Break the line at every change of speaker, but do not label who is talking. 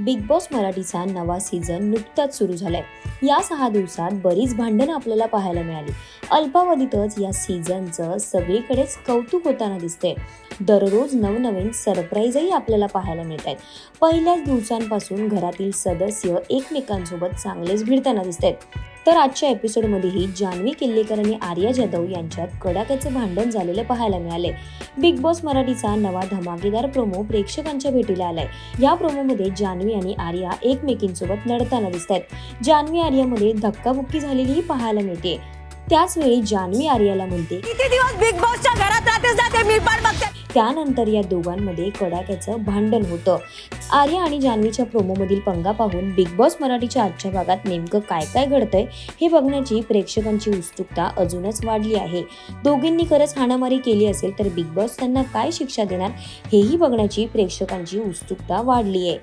Big boss मराठीचा नवा season नुकताच सुरू झालाय। या 6 दिवसात बरीच भांडणं आपल्याला पाहायला मिळाली। अल्पावधीतच या सीझनचं सगळीकडेच कौतुक होताना दिसते। दररोज नवनवीन सरप्राईजही आपल्याला पाहायला मिळत आहेत। पहिल्याच दिवसांपासून घरातील सदस्य एकमेकांसोबत चांगलेच भिडताना दिसत आहेत। तर आजच्या एपिसोडमध्येही जान्हवी किल्लेकर आणि आर्या जाधव यांच्यात कडाक्याचे भांडण झालेले पाहायला मिळाले। बिग बॉस मराठीचा नवा धमाकेदार प्रोमो प्रेक्षकांच्या भेटीला आलाय। या प्रोमोमध्ये जान्हवी आणि आर्या एकमेकींसोबत लढताना दिसत आहेत। जान्हवी आर्यामध्ये धक्काबुक्की झालेलीही पाहायला मिळते। त्याच वेळी जान्हवी आर्याला म्हणते,
किती दिवस बिग बॉसच्या घरात राहतेस जाते मी पण बघते।
त्यानंतर या दोघांमध्ये कडाक्याचं भांडण होतं। आर्या आणि जान्हवीच्या प्रोमोमधील पंगा पाहून बिग बॉस मराठीच्या आजच्या भागात नेमकं काय काय घडतंय हे बघण्याची प्रेक्षकांची उत्सुकता अजूनच वाढली आहे। दोघींनी खरंच हाणामारी केली असेल तर बिग बॉस त्यांना काय शिक्षा देणार हेही बघण्याची प्रेक्षकांची उत्सुकता वाढली आहे।